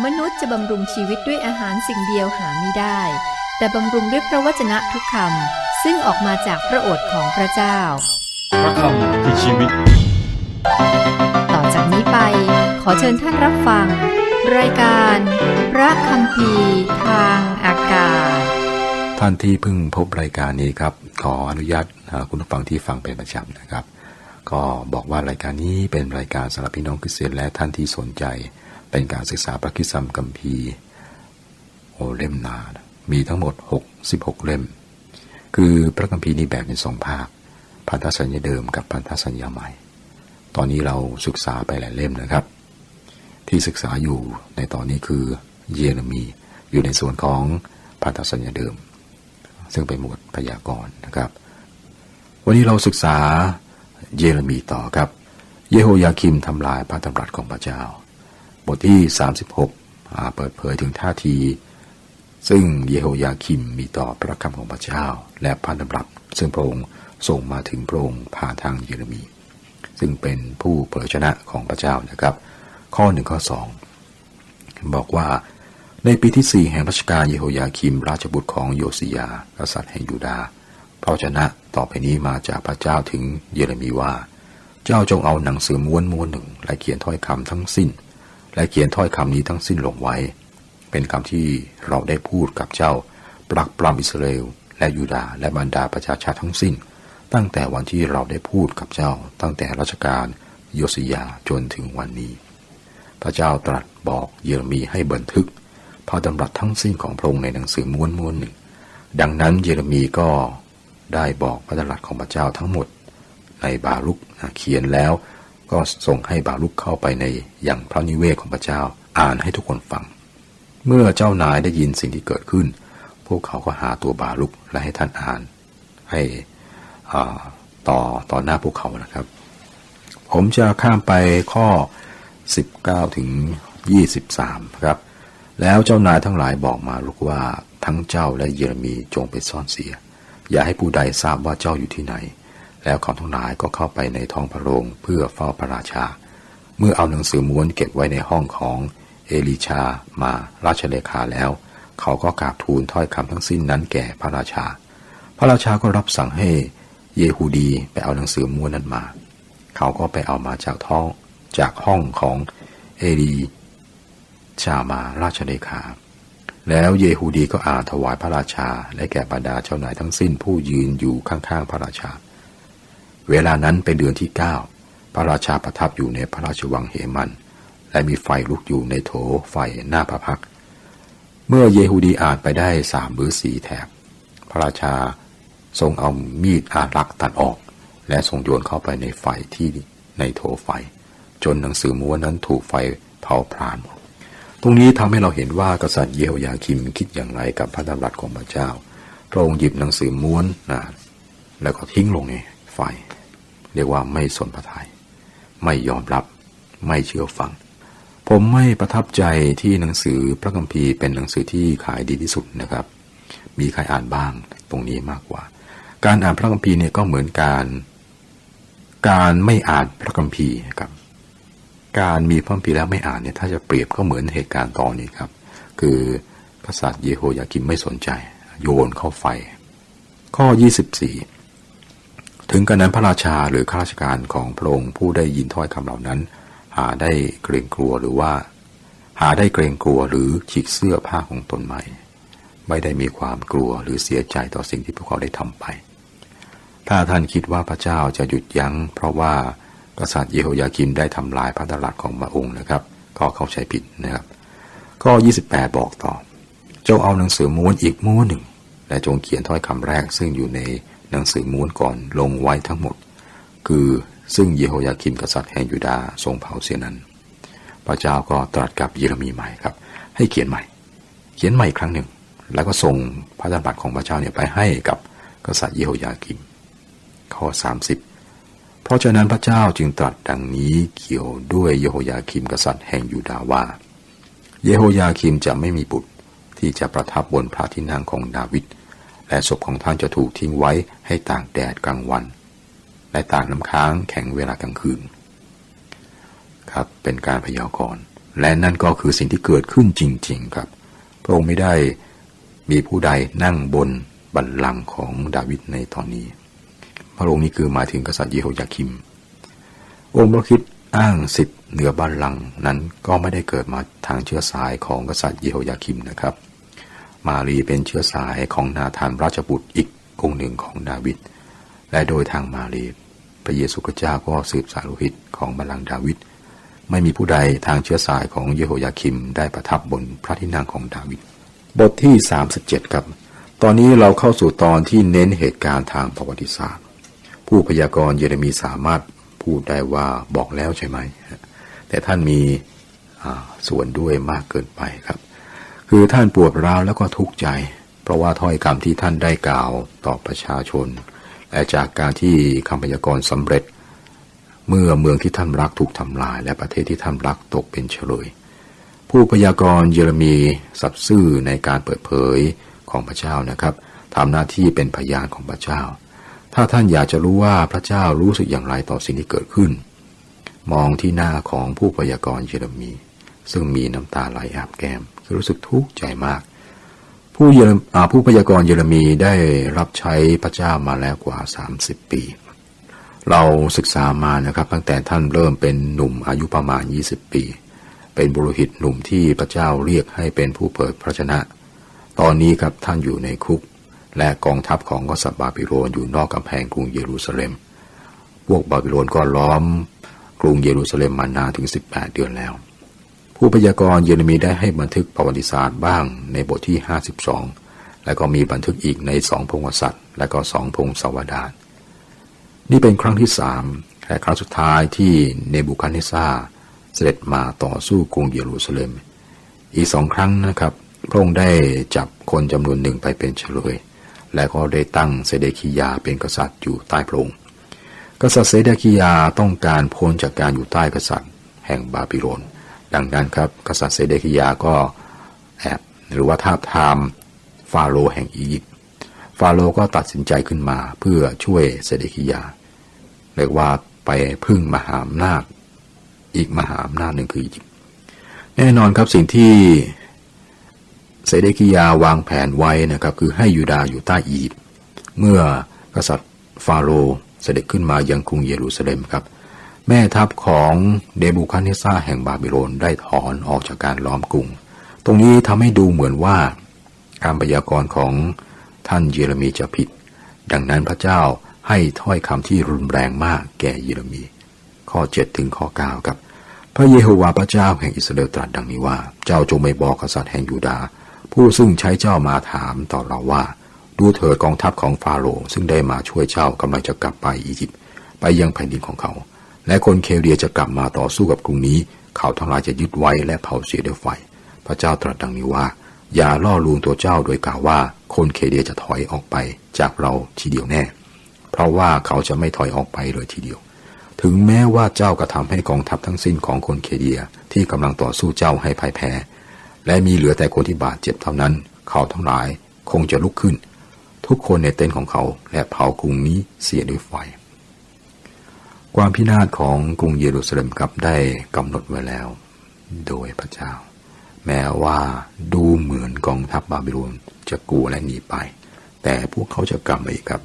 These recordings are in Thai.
มนุษย์จะบำรุงชีวิตด้วยอาหารสิ่งเดียวหาไม่ได้ แต่บำรุงด้วยพระวจนะทุกคำซึ่งออกมาจากพระโอษฐ์ของพระเจ้าพระคำคือชีวิตต่อจากนี้ไปขอเชิญท่านรับฟังรายการพระคัมภีร์ทางอากาศท่านที่เพิ่งพบรายการนี้ครับขออนุญาตคุณผู้ฟังที่ฟังเป็นประจำนะครับก็บอกว่ารายการนี้เป็นรายการสำหรับพี่น้องคริสเตียนและท่านที่สนใจเป็นการศึกษาพระคัมภีร์เล่มหนามีทั้งหมด16เล่มคือพระคัมภีร์นี้แบ่งเป็น2ภาคพันธสัญญาเดิมกับพันธสัญญาใหม่ตอนนี้เราศึกษาไปหลายเล่มนะครับที่ศึกษาอยู่ในตอนนี้คือเยเรมีอยู่ในส่วนของพันธสัญญาเดิมซึ่งเป็นหมวดพยากรณ์นะครับวันนี้เราศึกษาเยเรมีต่อครับเยโฮยาคิมทำลายพระดำรัสของพระเจ้าบทที่36เปิดเผยถึงท่าทีซึ่งเยโฮยาคิมมีต่อพระคำของพระเจ้าและพระดำรัสซึ่งพระองค์ส่งมาถึงพระองค์ผ่านทางเยเรมีซึ่งเป็นผู้เผยชนะของพระเจ้านะครับข้อ1ข้อ2บอกว่าในปีที่4แห่งรัชกาลเยโฮยาคิมราชบุตรของโยสิยากษัตริย์แห่งยูดาห์พระวจนะต่อไปนี้มาจากพระเจ้าถึงเยเรมีว่าเจ้าจงเอาหนังสือม้วนหนึ่งและเขียนถ้อยคำทั้งสิ้นและเขียนถ้อยคำนี้ทั้งสิ้นลงไว้เป็นคำที่เราได้พูดกับเจ้าปรักปรำอิสราเอลและยูดาห์และบรรดาประชาชาติทั้งสิ้นตั้งแต่วันที่เราได้พูดกับเจ้าตั้งแต่รัชกาลโยสิยาจนถึงวันนี้พระเจ้าตรัสบอกเยเรมีให้บันทึกพระดำรัสทั้งสิ้นของพระองค์ในหนังสือม้วนหนึ่งดังนั้นเยเรมีก็ได้บอกพระดำรัสของพระเจ้าทั้งหมดในบารุคเขียนแล้วก็ส่งให้บารุคเข้าไปในยังพระนิเวศของพระเจ้าอ่านให้ทุกคนฟังเมื่อเจ้านายได้ยินสิ่งที่เกิดขึ้นพวกเขาก็หาตัวบารุคและให้ท่านอ่านให้ต่อหน้าพวกเขานะครับผมจะข้ามไปข้อ19ถึง23ครับแล้วเจ้านายทั้งหลายบอกมาลุกว่าทั้งเจ้าและเยเรมีจงไปซ่อนเสียอย่าให้ผู้ใดทราบว่าเจ้าอยู่ที่ไหนแล้วเขาทั้งหลายก็เข้าไปในท้องพระโรงเพื่อเฝ้าพระราชาเมื่อเอาหนังสือม้วนเก็บไว้ในห้องของเอลิชามาราชเลขาแล้วเขาก็กราบทูลถ้อยคำทั้งสิ้นนั้นแก่พระราชาพระราชาก็รับสั่งให้เยฮูดีไปเอาหนังสือม้วนนั้นมาเขาก็ไปเอามาจากห้องของเอลิชามาราชเลขาแล้วเยฮูดีก็อ่านถวายพระราชาและแก่บรรดาเจ้านายทั้งสิ้นผู้ยืนอยู่ข้างๆพระราชาเวลานั้นเป็นเดือนที่9พระราชาประทับอยู่ในพระราชวังเหมันและมีไฟลุกอยู่ในโถไฟหน้าพระพักตร์เมื่อเยฮูดีอ่านไปได้3หรือ4แถบพระราชาทรงเอามีดอารักตัดออกและทรงโยนเข้าไปในไฟที่ในโถไฟจนหนังสือม้วนนั้นถูกไฟเผาพรานตรงนี้ทำให้เราเห็นว่ากษัตริย์เยโฮยาคิมคิดอย่างไรกับพระดำรัสของพระเจ้าพระองค์หยิบหนังสือม้วนแล้วก็ทิ้งลงในไฟเรียกว่าไม่สนพระทัยไม่ยอมรับไม่เชื่อฟังผมไม่ประทับใจที่หนังสือพระคัมภีร์เป็นหนังสือที่ขายดีที่สุดนะครับมีใครอ่านบ้างตรงนี้มากกว่าการอ่านพระคัมภีร์เนี่ยก็เหมือนการไม่อ่านพระคัมภีร์ครับการมีพระคัมภีร์แล้วไม่อ่านเนี่ยถ้าจะเปรียบก็เหมือนเหตุการณ์ตอนนี้ครับคือกษัตริย์เยโฮยาคิมไม่สนใจโยนเข้าไฟข้อ24ถึงกระนั้นพระราชาหรือข้าราชการของพระองค์ผู้ได้ยินถ้อยคำเหล่านั้นหาได้เกรงกลัวหรือฉีกเสื้อผ้าของตนใหม่ไม่ได้มีความกลัวหรือเสียใจต่อสิ่งที่พวกเขาได้ทำไปถ้าท่านคิดว่าพระเจ้าจะหยุดยั้งเพราะว่ากษัตริย์เยโฮยาคิมได้ทำลายพระดำรัสของพระองค์นะครับก็เข้าใจผิดนะครับข้อ28บอกต่อจงเอาหนังสือม้วนอีกม้วนหนึ่งและจงเขียนถ้อยคำแรกซึ่งอยู่ในหนังสือม้วนก่อนลงไว้ทั้งหมดคือซึ่งเยโฮยาคิมกษัตริย์แห่งยูดาห์ทรงเผาเสียนั้นพระเจ้าก็ตรัสกับเยเรมีใหม่ครับให้เขียนใหม่อีกครั้งหนึ่งแล้วก็ส่งพระดำรัสของพระเจ้าเนี่ยไปให้กับกษัตริย์เยโฮยาคิมข้อ30เพราะฉะนั้นพระเจ้าจึงตรัสดังนี้เกี่ยวด้วยเยโฮยาคิมกษัตริย์แห่งยูดาห์ว่าเยโฮยาคิมจะไม่มีบุตรที่จะประทับบนพระที่นั่งของดาวิดและศพของท่านจะถูกทิ้งไว้ให้ตากแดดกลางวันและตากน้ำค้างแข็งเวลากลางคืนครับเป็นการพยากรณ์ และนั่นก็คือสิ่งที่เกิดขึ้นจริงๆครับพระองค์ไม่ได้มีผู้ใดนั่งบนบัลลังก์ของดาวิดในตอนนี้พระองค์นี้คือหมายถึงกษัตริย์เยโฮยาคิมองค์พระคริสต์อ้างสิทธิ์เหนือบัลลังก์นั้นก็ไม่ได้เกิดมาทางเชื้อสายของกษัตริย์เยโฮยาคิมนะครับมารีเป็นเชื้อสายของนาธานราชบุตรอีกองค์หนึ่งของดาวิดและโดยทางมารีพระเยซูคริสต์เจ้าก็สืบสายโลหิตของบัลลังก์ดาวิดไม่มีผู้ใดทางเชื้อสายของเยโฮยาคิมได้ประทับบนพระที่นั่งของดาวิดบทที่37ครับตอนนี้เราเข้าสู่ตอนที่เน้นเหตุการณ์ทางประวัติศาสตร์ผู้พยากรณ์เยเรมีสามารถพูดได้ว่าบอกแล้วใช่ไหมแต่ท่านมีส่วนด้วยมากเกินไปครับคือท่านปวดร้าวแล้วก็ทุกข์ใจเพราะว่าถ้อยคำที่ท่านได้กล่าวต่อประชาชนและจากการที่คำพยากรณ์สำเร็จเมื่อเมืองที่ท่านรักถูกทำลายและประเทศที่ท่านรักตกเป็นเฉลยผู้พยากรณ์เยเรมีสัตย์ซื่อในการเปิดเผยของพระเจ้านะครับทำหน้าที่เป็นพยานของพระเจ้าถ้าท่านอยากจะรู้ว่าพระเจ้ารู้สึกอย่างไรต่อสิ่งที่เกิดขึ้นมองที่หน้าของผู้พยากรณ์เยเรมีซึ่งมีน้ำตาไหลอาบแก้มคือรู้สึกทุกข์ใจมากผู้พยากรณ์เยเรมีได้รับใช้พระเจ้ามาแล้วกว่า30ปีเราศึกษามานะครับตั้งแต่ท่านเริ่มเป็นหนุ่มอายุประมาณ20ปีเป็นบุรุษหนุ่มที่พระเจ้าเรียกให้เป็นผู้เปิดพระชนะตอนนี้ครับท่านอยู่ในคุกและกองทัพของกษัตริย์บาบิโลนอยู่นอกกำแพงกรุงเยรูซาเล็มพวกบาบิโลนก็ล้อมกรุงเยรูซาเล็มมานานถึง18เดือนแล้วผู้พยากรณ์เยเรมีได้ให้บันทึกประวัติศาสตร์บ้างในบทที่52และก็มีบันทึกอีกใน2พงศษัตริย์และก็2พงศาวดารนี่เป็นครั้งที่3และครั้งสุดท้ายที่เนบูคัดเนสซาร์เสด็จมาต่อสู้กรุงเยรูซาเล็มอีก2ครั้งนะครับพระองค์ได้จับคนจำนวนหนึ่งไปเป็นเฉลยและก็ได้ตั้งเซเดคียาเป็นกษัตริย์อยู่ใต้พระองค์กษัตริย์เซเดคียาต้องการพ้นจากการอยู่ใต้กษัตริย์แห่งบาบิโลนดังนั้นครับกษัตริย์เซเดคียาก็หรือว่าทาบทามฟาโรห์แห่งอียิปต์ฟาโรห์ก็ตัดสินใจขึ้นมาเพื่อช่วยเซเดคียาเรียกว่าไปพึ่งมหาอำนาจอีกมหาอำนาจหนึ่งคืออียิปต์แน่นอนครับสิ่งที่เซเดคียาวางแผนไว้นะครับคือให้ยูดาห์อยู่ใต้อียิปต์เมื่อกษัตริย์ฟาโรห์เสด็จขึ้นมายังกรุงเยรูซาเล็มครับแม่ทัพของเนบูคัดเนสซาร์แห่งบาบิโลนได้ถอนออกจากการล้อมกรุงตรงนี้ทำให้ดูเหมือนว่าการพยากรณ์ของท่านเยเรมีจะผิดดังนั้นพระเจ้าให้ถ้อยคำที่รุนแรงมากแก่เยเรมีข้อ7ถึงข้อ9ครับพระเยโฮวาห์พระเจ้าแห่งอิสราเอลตรัสดังนี้ว่าเจ้าจงไม่บอกกษัตริย์แห่งยูดาห์ผู้ซึ่งใช้เจ้ามาถามต่อเราว่าดูเถิดกองทัพของฟาโรห์ซึ่งได้มาช่วยเจ้ากำลังจะกลับไปอียิปต์ไปยังแผ่นดินของเขาและคนเคลเดียจะกลับมาต่อสู้กับกรุงนี้เขาทั้งหลายจะยึดไว้และเผาเสียด้วยไฟพระเจ้าตรัสดังนี้ว่าอย่าล่อลวงตัวเจ้าโดยกล่าวว่าคนเคลเดียจะถอยออกไปจากเราทีเดียวแน่เพราะว่าเขาจะไม่ถอยออกไปเลยทีเดียวถึงแม้ว่าเจ้ากระทำให้กองทัพทั้งสิ้นของคนเคลเดียที่กำลังต่อสู้เจ้าให้พ่ายแพ้และมีเหลือแต่คนที่บาดเจ็บเท่านั้นเขาทั้งหลายคงจะลุกขึ้นทุกคนในเต็นท์ของเขาและเผากรุงนี้เสียด้วยไฟความพินาศของกรุงเยรูซาเล็มครับได้กำหนดไว้แล้วโดยพระเจ้าแม้ว่าดูเหมือนกองทัพบาบิโลนจะกลัวและหนีไปแต่พวกเขาจะกลับมาอีกครับ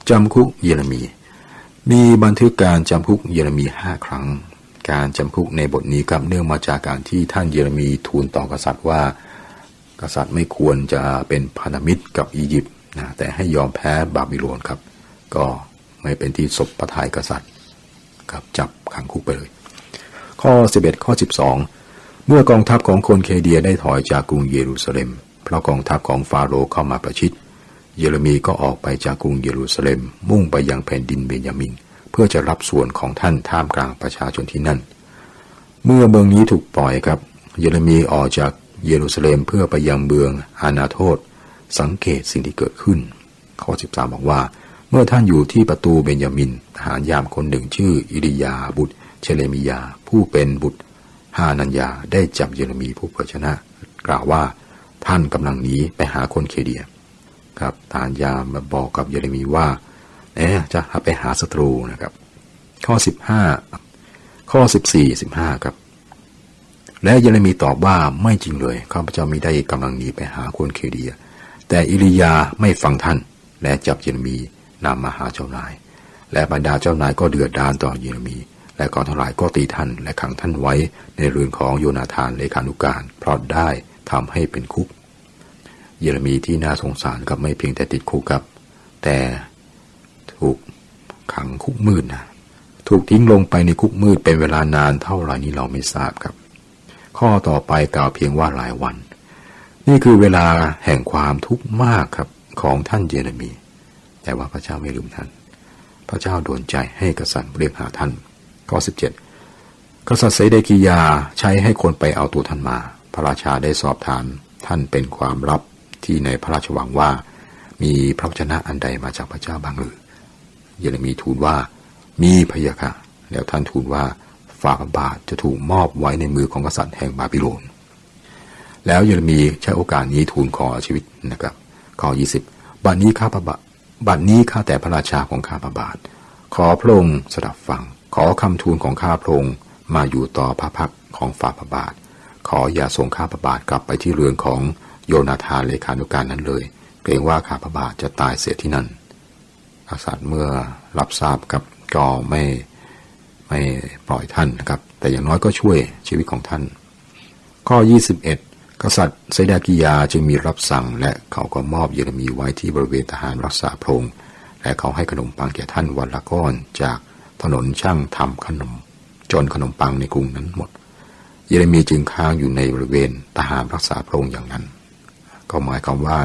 จำคุกเยเรมีบันทึกการจำคุกเยเรมี5ครั้งการจำคุกในบทนี้ครับเนื่องมาจากการที่ท่านเยเรมีทูลต่อกษัตริย์ว่ากษัตริย์ไม่ควรจะเป็นพันธมิตรกับอียิปต์นะแต่ให้ยอมแพ้บาบิโลนครับก็ไม่เป็นที่สบประทัยกษัตริย์ครับจับขังคุกไปเลยข้อ11ข้อ12เมื่อกองทัพของคนเคลเดียได้ถอยจากกรุงเยรูซาเล็มเพราะกองทัพของฟาโรห์เข้ามาประชิดเยเรมีก็ออกไปจากกรุงเยรูซาเล็มมุ่งไปยังแผ่นดินเบนยามินเพื่อจะรับส่วนของท่านท่ามกลางประชาชนที่นั่นเมื่อเมืองนี้ถูกปล่อยครับเยเรมีออกจากเยรูซาเล็มเพื่อไปยังเมืองอานาโทตสังเกตสิ่งที่เกิดขึ้นข้อ13บอกว่าเมื่อท่านอยู่ที่ประตูเบนยามินทหารยามคนหนึ่งชื่ออิริยาบุตรเชเลมียาผู้เป็นบุตรฮานัญญาได้จับเยเรมีผู้เผยชนะกล่าวว่าท่านกำลังหนีไปหาคนเคลเดียครับทหารยามมาบอกกับเยเรมีว่าจะไปหาศัตรูนะครับข้อ15ข้อ14 15ครับ และเยเรมีตอบว่าไม่จริงเลยข้าพเจ้ามิได้กำลังหนีไปหาคนเคลเดียแต่อิลียาไม่ฟังท่านและจับเยเรมีนำมาหาเจ้านายและบรรดาเจ้านายก็เดือดดาลต่อเยเรมีและกองทั้งหลายก็ตีท่านและขังท่านไว้ในเรือนของโยนาธานเลขานุการเพราะได้ทำให้เป็นคุกเยเรมีที่น่าสงสารกับไม่เพียงแต่ติดคุกครับแต่ถูกขังคุกมืดนะถูกทิ้งลงไปในคุกมืดเป็นเวลานานเท่าไหร่นี้เราไม่ทราบครับข้อต่อไปกล่าวเพียงว่าหลายวันนี่คือเวลาแห่งความทุกข์มากครับของท่านเยเรมีแต่ว่าพระเจ้าไม่ลืมท่านพระเจ้าโดนใจให้กษัตริย์เรียกหาท่านข้อ17กษัตริย์เซเดกิยาใช้ให้คนไปเอาตัวท่านมาพระราชาได้สอบถามท่านเป็นความลับที่ในพระราชวังว่ามีพระวจนะอันใดมาจากพระเจ้าบ้างหรือเยเรมีทูลว่ามีพะยะค่ะแล้วท่านทูลว่าฝ่าพระบาทจะถูกมอบไว้ในมือของกษัตริย์แห่งบาบิโลนแล้วเยเรมีใช้โอกาสนี้ทูลขอชีวิตนะครับข้อ20บัดนี้ข้าแต่พระราชาของข้าพระบาทขอพระองค์สดับฟังขอคำทูลของข้าพระองค์มาอยู่ต่อพระพักของฝ่าพระบาทขออย่าส่งข้าพระบาทกลับไปที่เรือนของโยนาธานเลขานุการนั้นเลยเกรงว่าข้าพระบาทจะตายเสียที่นั่นกษัตริย์เมื่อรับทราบกับก็ไม่ปล่อยท่านนะครับแต่อย่างน้อยก็ช่วยชีวิตของท่านข้อ21กษัตริย์เซเดกิยาจึงมีรับสั่งและเขาก็มอบเยเรมีไว้ที่บริเวณทหารรักษาพระองค์และเขาให้ขนมปังแก่ท่านวันละก้อนจากถนนช่างทำขนมจนขนมปังในกรุงนั้นหมดเยเรมีจึงค้างอยู่ในบริเวณทหารรักษาพระองค์อย่างนั้นก็หมายความว่า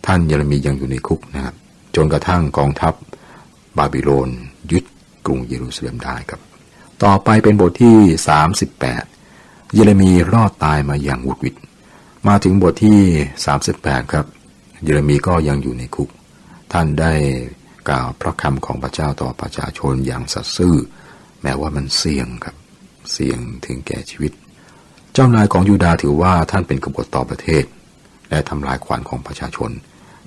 ท่านเยเรมียังอยู่ในคุกนะครับจนกระทั่งกองทัพบาบิโลนยึดกรุงเยรูซาเล็มได้ครับต่อไปเป็นบทที่38เยเรมีรอดตายมาอย่างวุดวิดมาถึงบทที่38ครับเยเรมีก็ยังอยู่ในคุกท่านได้กล่าวพระคำของพระเจ้าต่อประชาชนอย่างสัตย์ซื่อแม้ว่ามันเสี่ยงครับเสี่ยงถึงแก่ชีวิตเจ้านายของยูดาห์ถือว่าท่านเป็นกบฏต่อประเทศและทำลายขวัญของประชาชน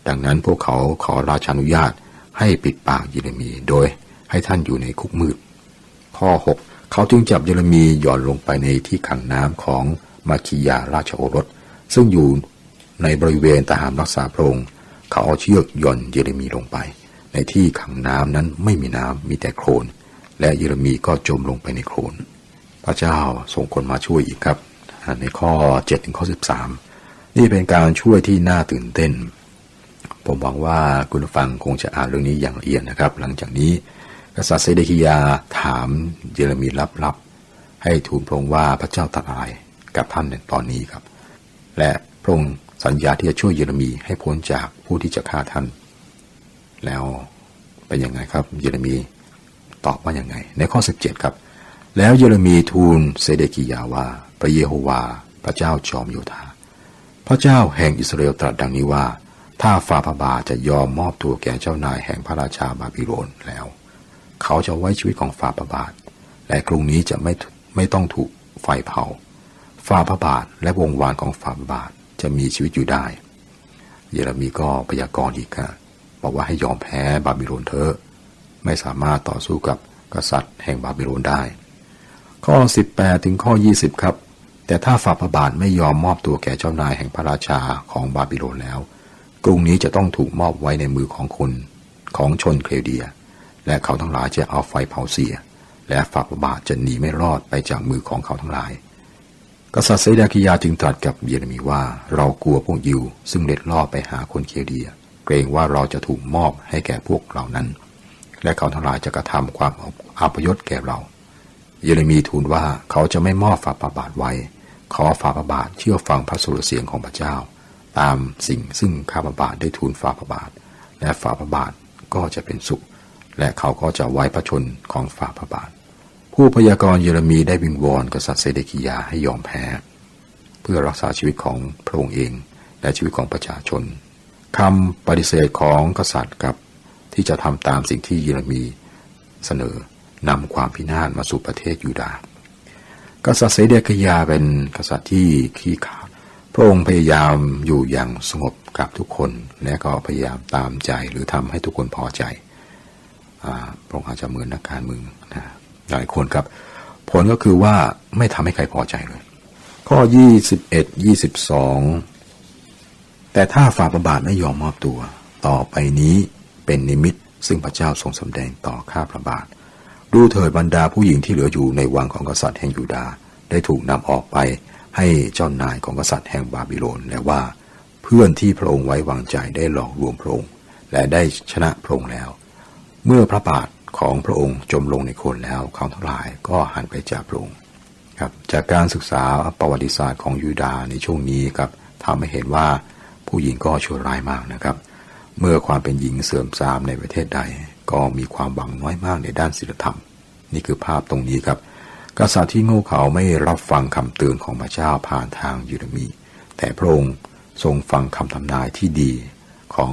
ดังนั้นพวกเขาขอราชานุญาตให้ปิดปากเยเรมีโดยให้ท่านอยู่ในคุกมืดข้อ6เขาจึงจับเยเรมีหย่อนลงไปในที่ขังน้ำของมาคียาราชโอรสซึ่งอยู่ในบริเวณทหารรักษาพระองค์เขาเอาเชือกหย่อนเยเรมีลงไปในที่ขังน้ำนั้นไม่มีน้ำมีแต่โคลนและเยเรมีก็จมลงไปในโคลนพระเจ้าส่งคนมาช่วยอีกครับในข้อ7ถึงข้อ13นี่เป็นการช่วยที่น่าตื่นเต้นผมหวังว่าคุณผู้ฟังคงจะอ่านเรื่องนี้อย่างละเอียดนะครับหลังจากนี้กษัตริย์เซเดกิยาถามเยเรมีลับๆให้ทูลพระองค์ว่าพระเจ้าตรัสอะไรกับท่านในตอนนี้ครับและพระองค์สัญญาที่จะช่วยเยเรมีให้พ้นจากผู้ที่จะฆ่าท่านแล้วเป็นยังไงครับเยเรมีตอบว่ายังไงในข้อ17ครับแล้วเยเรมีทูลเซเดกิยาว่าพระเยโฮวาพระเจ้าจอมโยธาพระเจ้าแห่งอิสราเอลตรัสดังนี้ว่าถ้าฝ่าพระบาทจะยอมมอบตัวแก่เจ้านายแห่งพระราชาบาบิโลนแล้วเขาจะไว้ชีวิตของฝ่าพระบาทและกรุงนี้จะไม่ต้องถูกไฟเผาฝ่าพระบาทและวงวานของฝ่าพระบาทจะมีชีวิตอยู่ได้เยเรมีก็พยากรณ์อีกครับบอกว่าให้ยอมแพ้บาบิโลนเถอะไม่สามารถต่อสู้กับกษัตริย์แห่งบาบิโลนได้ข้อ18ถึงข้อ20ครับแต่ถ้าฝ่าพระบาทไม่ยอมมอบตัวแก่เจ้านายแห่งพระราชาของบาบิโลนแล้วกรุงนี้จะต้องถูกมอบไว้ในมือของคนของชนเคลเดียและเขาทั้งหลายจะเอาไฟเผาเสียและฝ่าพระบาทจะหนีไม่รอดไปจากมือของเขาทั้งหลายกษัตริย์เซเดกิยาจึงตรัสกับเยเรมีว่าเรากลัวพวกยิวซึ่งเล็ดลอดไปหาคนเคลเดียเกรงว่าเราจะถูกมอบให้แก่พวกเหล่านั้นและเขาทั้งหลายจะกระทำความอัปยศแก่เราเยเรมีทูลว่าเขาจะไม่มอบฝ่าพระบาทไว้ขอฝ่าพระบาทเชื่อฟังพระสุรเสียงของพระเจ้าตามสิ่งซึ่งข้าพระบาทได้ทูลฝ่าพระบาทและฝ่าพระบาทก็จะเป็นสุขและเขาก็จะไว้พระชนของฝ่าพระบาทผู้พยากรณ์เยเรมีได้วิงวอนกษัตริย์เซเดกิยาให้ยอมแพ้เพื่อรักษาชีวิตของพระองค์เองและชีวิตของประชาชนคำปฏิเสธของกษัตริย์กับที่จะทำตามสิ่งที่เยเรมีเสนอนำความพินาศมาสู่ประเทศยูดาห์กษัตริย์เซเดกิยาเป็นกษัตริย์ที่ขี้ขลาดพระองค์พยายามอยู่อย่างสงบกับทุกคนและก็พยายามตามใจหรือทำให้ทุกคนพอใจพระองค์อาจจะเหมือนนักการเมืองนะหลายคนครับผลก็คือว่าไม่ทำให้ใครพอใจเลย ข้อ21 22แต่ถ้าฝ่าพระบาทไม่ยอมมอบตัวต่อไปนี้เป็นนิมิตซึ่งพระเจ้าทรงสำแดงต่อข้าพระบาทดูเถิดบรรดาผู้หญิงที่เหลืออยู่ในวังของกษัตริย์แห่งยูดาห์ได้ถูกนำออกไปให้เจ้านายของกษัตริย์แห่งบาบิโลนและว่าเพื่อนที่พระองค์ไว้วางใจได้หลอกลวงพระองค์และได้ชนะพระองค์แล้วเมื่อพระบาทของพระองค์จมลงในโคลนแล้วเขาทั้งหลายก็หันไปจากพระองค์ครับจากการศึกษาประวัติศาสตร์ของยูดาห์ในช่วงนี้ครับทำให้เห็นว่าผู้หญิงก็ชั่วร้ายมากนะครับเมื่อความเป็นหญิงเสื่อมทรามในประเทศใดก็มีความหวังน้อยมากในด้านศีลธรรมนี่คือภาพตรงนี้ครับกษัตริย์ที่โง่เขลาไม่รับฟังคำเตือนของพระเจ้าผ่านทางเยเรมีแต่พระองค์ทรงฟังคำทำนายที่ดีของ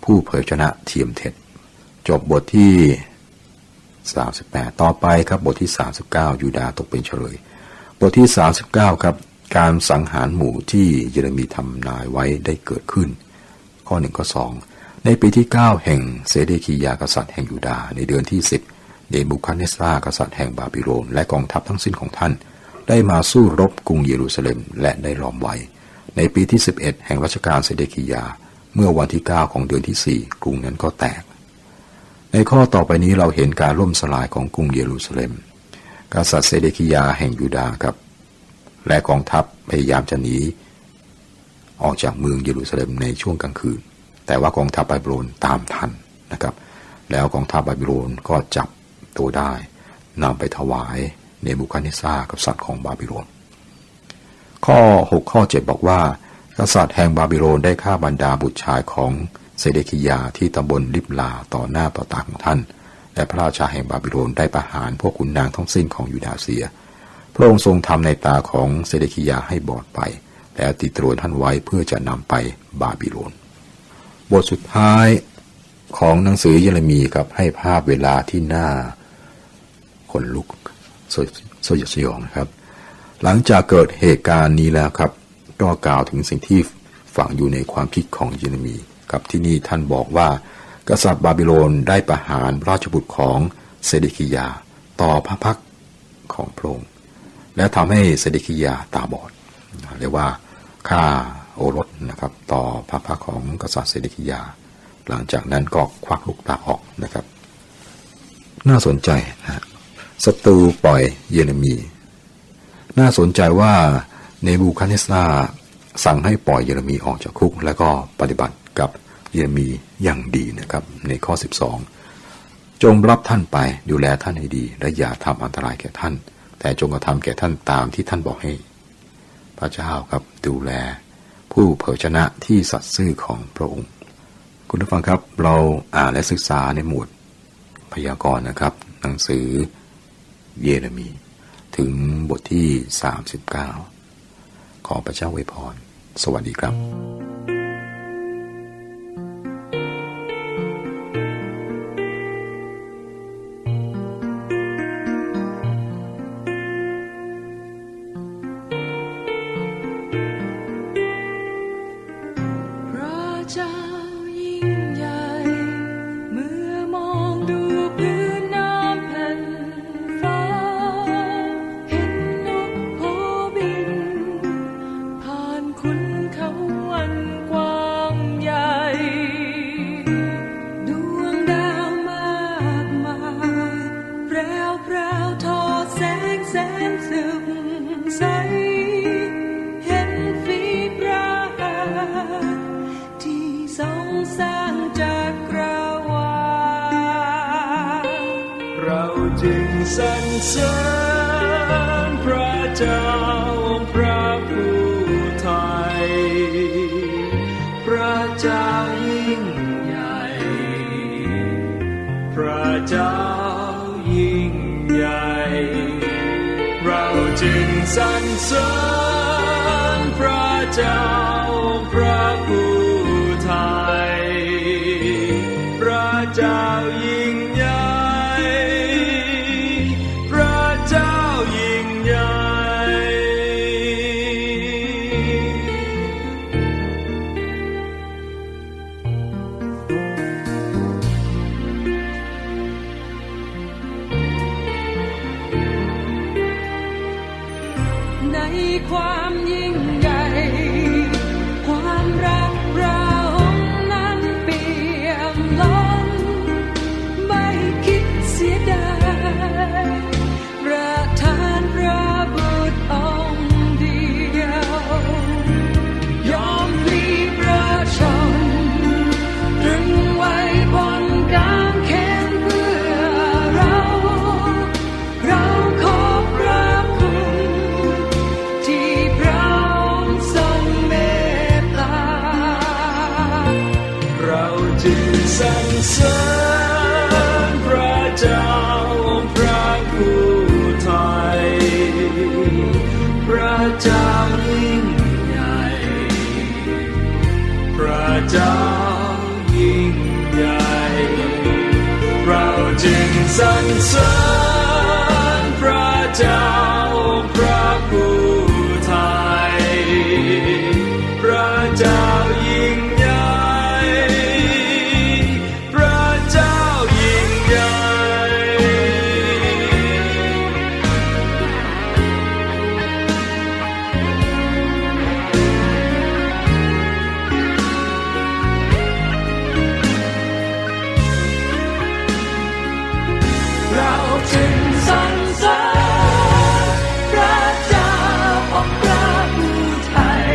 ผู้เผยชนะเทียมเท็จจบบทที่38ต่อไปครับบทที่39ยูดาห์ตกเป็นเฉลยบทที่39ครับการสังหารหมู่ที่เยเรมีทำนายไว้ได้เกิดขึ้นข้อ1ข้อ2ในปีที่9แห่งเซเดคียากษัตริย์แห่งยูดาห์ในเดือนที่10เนบูคัดเนสราห์กษัตริย์แห่งบาบิโลนและกองทัพทั้งสิ้นของท่านได้มาสู้รบกรุงเยรูซาเล็มและได้ล้อมไว้ในปีที่11แห่งรัชกาลเซเดคียาเมื่อวันที่9ของเดือนที่4กรุงนั้นก็แตกในข้อต่อไปนี้เราเห็นการล่มสลายของกรุงเยรูซาเล็มกษัตริย์เซเดคียาแห่งยูดาห์ครับและกองทัพพยายามจะหนีออกจากเมืองเยรูซาเล็มในช่วงกลางคืนแต่ว่ากองทัพบาบิโลนตามทันนะครับแล้วกองทัพบาบิโลนก็จับตัวได้นำไปถวายเนบูคัดเนสราห์กษัตริย์ของบาบิโลนข้อ6ข้อ7บอกว่ากษัตริย์แห่งบาบิโลนได้ฆ่าบรรดาบุตรชายของเซเดคียาที่ตำบลลิบลาต่อหน้าต่อตาของท่านและพระราชาแห่งบาบิโลนได้ประหารพวกขุนนางทั้งสิ้นของยูดาห์เสียพระองค์ทรงทำในตาของเซเดคียาให้บอดไปแล้วติดตรวนท่านไว้เพื่อจะนำไปบาบิโลนบทสุดท้ายของหนังสือเยเรมีครับให้ภาพเวลาที่น่าขนลุกสยดสยองนะครับหลังจากเกิดเหตุการณ์นี้แล้วครับก็กล่าวถึงสิ่งที่ฝังอยู่ในความคิดของเยเรมีครับที่นี่ท่านบอกว่ากษัตริย์บาบิโลนได้ประหารราชบุตรของเซเดคียาต่อพระพักตร์ของพระองค์และทำให้เซเดคียาตาบอดเรียกว่าฆ่าโอรสนะครับต่อพระพักตร์ของกษัตริย์เซเดคียาหลังจากนั้นก็ควักลูกตาออกนะครับน่าสนใจนะศัตรูปล่อยเยเรมีน่าสนใจว่าเนบูคัดเนสราห์สั่งให้ปล่อยเยเรมีออกจากคุกแล้วก็ปฏิบัติกับเยเรมีอย่างดีนะครับในข้อ12จงรับท่านไปดูแลท่านให้ดีและอย่าทำอันตรายแก่ท่านแต่จงกระทำแก่ท่านตามที่ท่านบอกให้พระเจ้าครับดูแลผู้เผยชนะที่สัตย์ซื่อของพระองค์คุณผู้ฟังครับเราอ่านและศึกษาในหมวดพยากรณ์นะครับหนังสือเยเรมีถึงบทที่39ขอพระเจ้าอวยพรสวัสดีครับ จึงสรรเสริญพระเจ้าพระผู้ไทยพระเจ้ายิ่งใหญ่พระเจ้ายิ่งใหญ่เราจึงสรรเสริญพระเจ้าพระผู้ไทยพระเจ้ายิ่งใหญ่พระเจ้ายิ่งใหญ่น ในความยิ่งใหญ่ ความรักเรานั้นเปี่ยมล้นไม่คิดเสียดายประทานพระบุตรองค์เดียวยอมพลีประชนตรึงไว้บนกางเขนเพื่อเราขอบพระคุณที่พระองค์ทรงเมตตา เราจึงสรรเสริญพระเจ้าองค์พระผู้ไทยพระเจ้ายิ่งใหญ่พระเจ้ายิ่งใหญ่เราจึงสรรเสริญพระเจ้าองค์พระผู้ไทยพระเจ้ายิ่งใหญ่พระเจ้ายิ่งใหญ่ เราจึงสรรเสริญพระเจ้าองค์พระผู้ไทย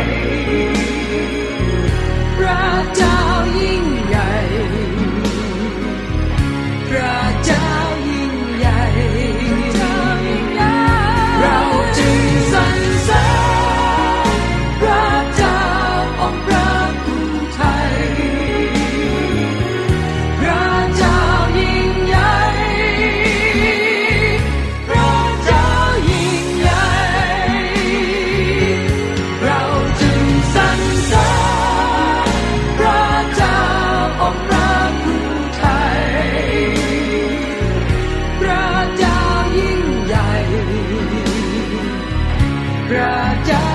พระเจ้ายิ่งใหญ่พระเจ้ายิ่งใหญ่เราจึงสรรเสริญพระเจ้าองค์พระผู้ไทยพระเจ้ายิ่งใหญ่พระเจ้ายิ่งใหญ่เราจึงสรรเสริญพระเจ้าองค์พระผู้ไทยพระเจ้ายิ่งใหญ่พระเจ้า